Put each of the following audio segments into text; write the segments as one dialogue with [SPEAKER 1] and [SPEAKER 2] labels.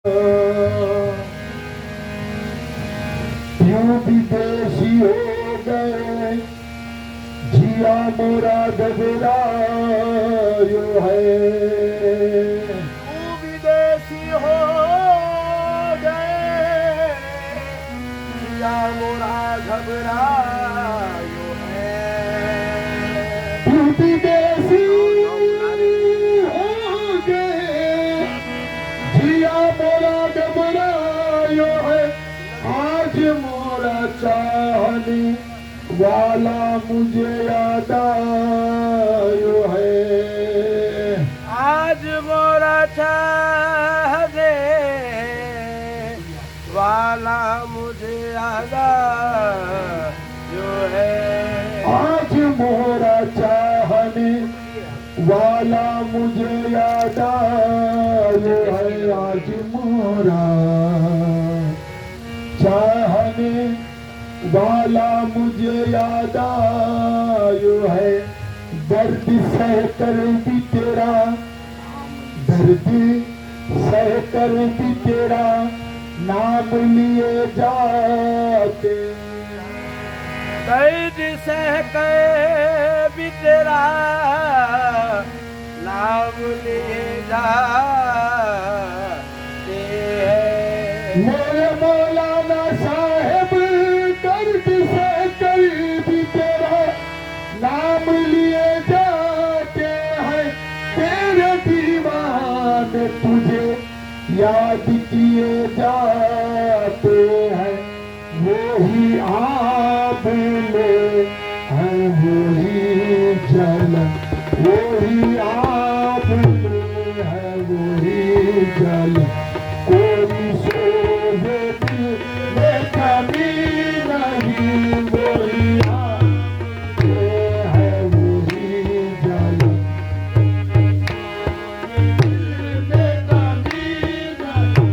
[SPEAKER 1] यूं विदेशी हो गए जिया मोरा घबरायो है।
[SPEAKER 2] तू विदेशी हो गए जिया मोरा घबरायो है।
[SPEAKER 1] तू विदेशी हो गए जिया मोरा घबरायो है। आज मोरा चाहने वाला मुझे याद आयो है।
[SPEAKER 2] आज मोरा चाहने वाला मुझे याद जो है।
[SPEAKER 1] आज मोरा चाहने वाला मुझे याद आयो है। आज मोरा चाहने वाला मुझे याद आयो है। दर्द सह कर भी तेरा दर्द सह कर भी तेरा नाम लिए जाते।
[SPEAKER 2] दर्द सह के भी तेरा नाम लिए जाते हैं।
[SPEAKER 1] मेरे मौलाना साहेब दर्द सह कर भी तेरा नाम लिए जाते हैं। तेरे दीवाने तुझे याद किए जाते हैं। वही आप ले हैं वही जल वही आप ले है वही जल। कोई सोच में कमी नहीं वही आप ले है वही जल। में कमी नहीं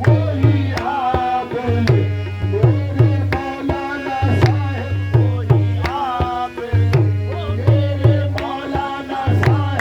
[SPEAKER 1] वही आप ले। मेरे मौलाना साहेब वही आप ले। मेरे मौलाना साहेब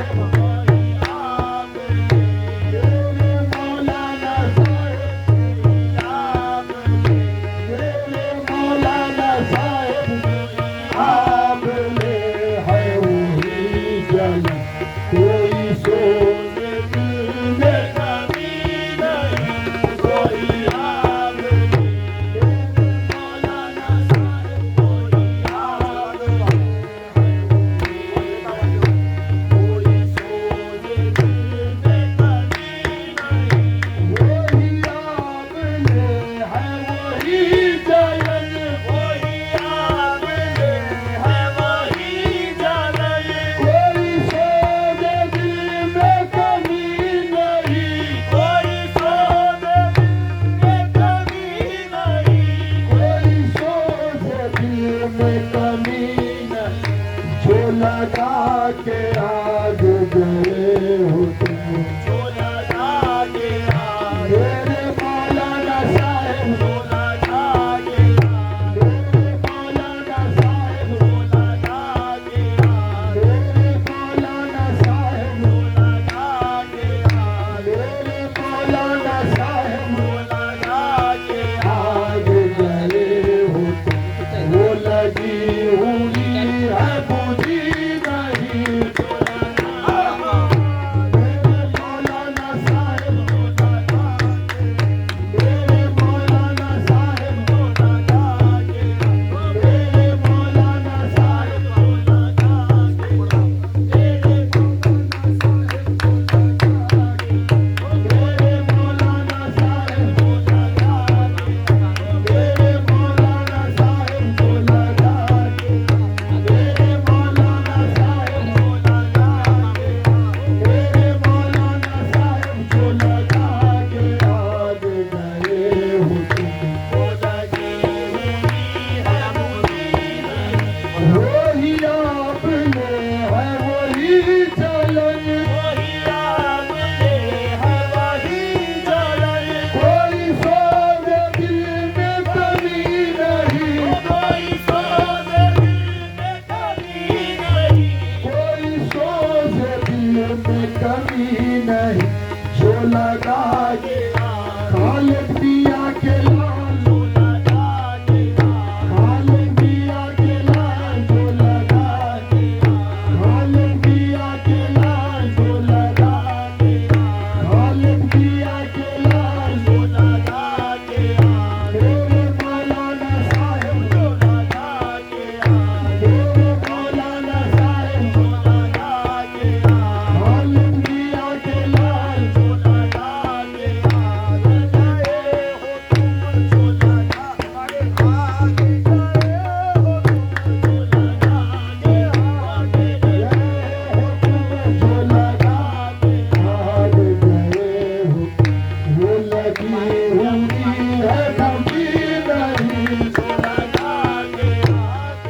[SPEAKER 1] की हुई है कभी नहीं
[SPEAKER 2] सोना जाके हाथ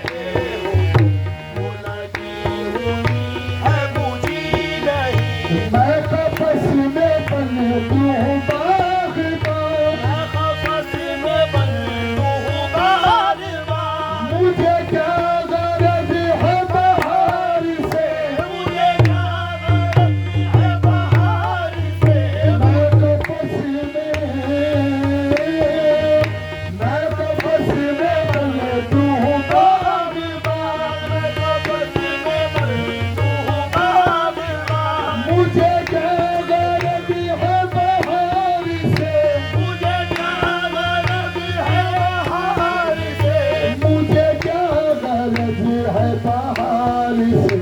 [SPEAKER 2] गए हो, मोला की हुई है बुझी नहीं।
[SPEAKER 1] मैं कपस में बन दूं बाग़बान
[SPEAKER 2] मैं खफस में बंधु हूँ बार-बार।
[SPEAKER 1] मुझे क्या गरज है बहार से
[SPEAKER 2] मुझे क्या गरज है बहार से।
[SPEAKER 1] मैं कपस में बन दूं बाग़बान
[SPEAKER 2] मैं खफस में बंधु हूँ बार-बार।
[SPEAKER 1] मुझे क्या गरज है बहार से
[SPEAKER 2] मुझे क्या गरज है बहार से।
[SPEAKER 1] मुझे क्या गरज है बहार से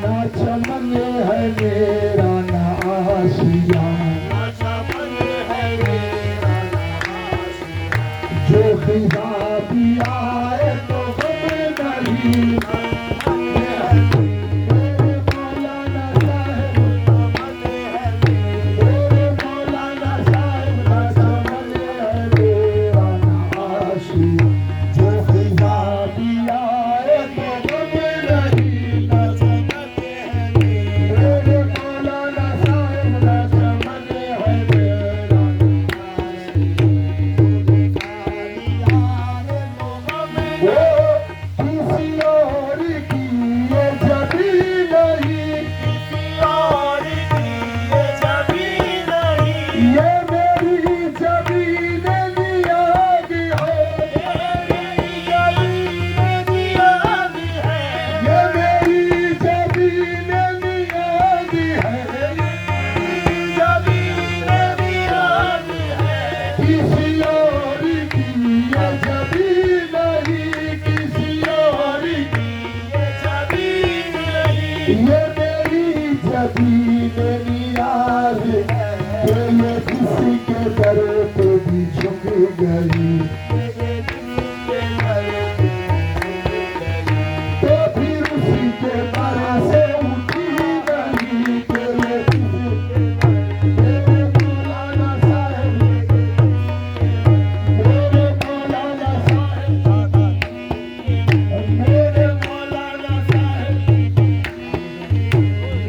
[SPEAKER 1] ना चमन है मेरा ना आशिया
[SPEAKER 2] आशा मन है मेरा आशिया।
[SPEAKER 1] जो खिजा दिया है तो गम नहीं मेरे मौलाना साहब
[SPEAKER 2] मन है मेरा
[SPEAKER 1] मेरे मौलाना साहब ना चमन है मेरा ना आशिया जो खिजा दिया है तो गम नहीं ना
[SPEAKER 2] मन है मेरा।
[SPEAKER 1] मेरे मौलाना साहब ना चमन है मेरा वो किसी और की ये जबी नहीं ये मेरी जबीन नियाज़ है ये मेरी जबीन नियाज़ है किसी और की ये जबी नहीं किसी और की ये मेरी जबीन नियाज़ है ये किसी के दर पे भी झुक गई तो फिर उसी के बारे से उठी नहीं कि ये किसी मेरे मौलाना साहब मेरे मौलाना साहब मेरे मौलाना साहब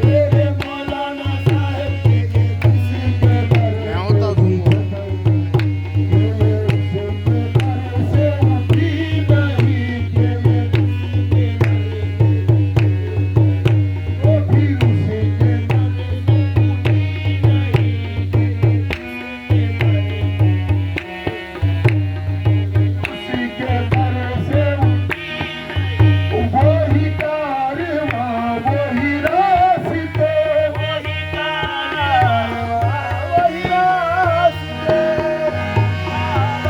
[SPEAKER 1] मेरे मौलाना साहब किसी के दर पे भी झुक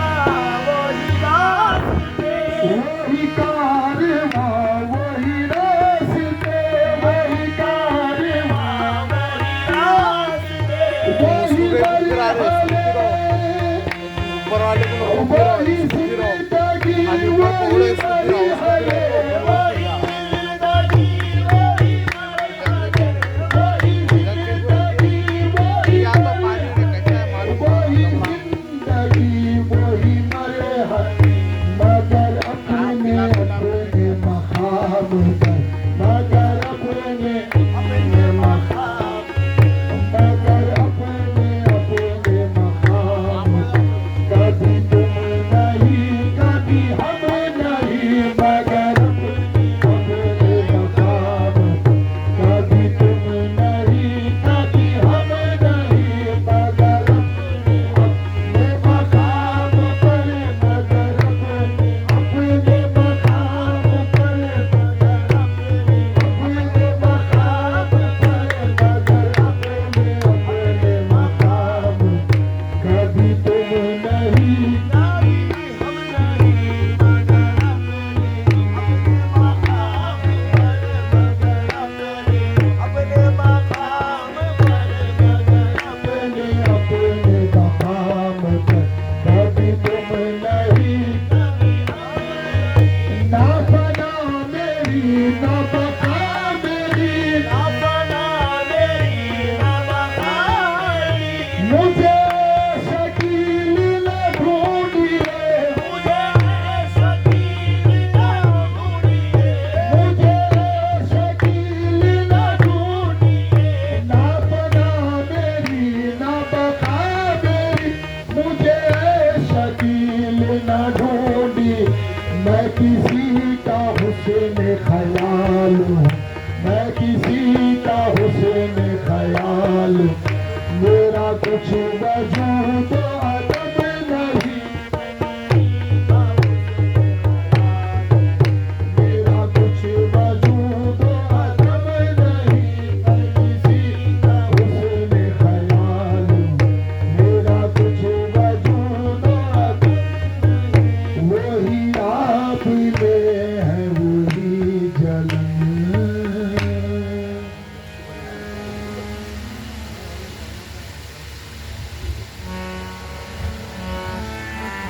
[SPEAKER 1] कुछ वजूद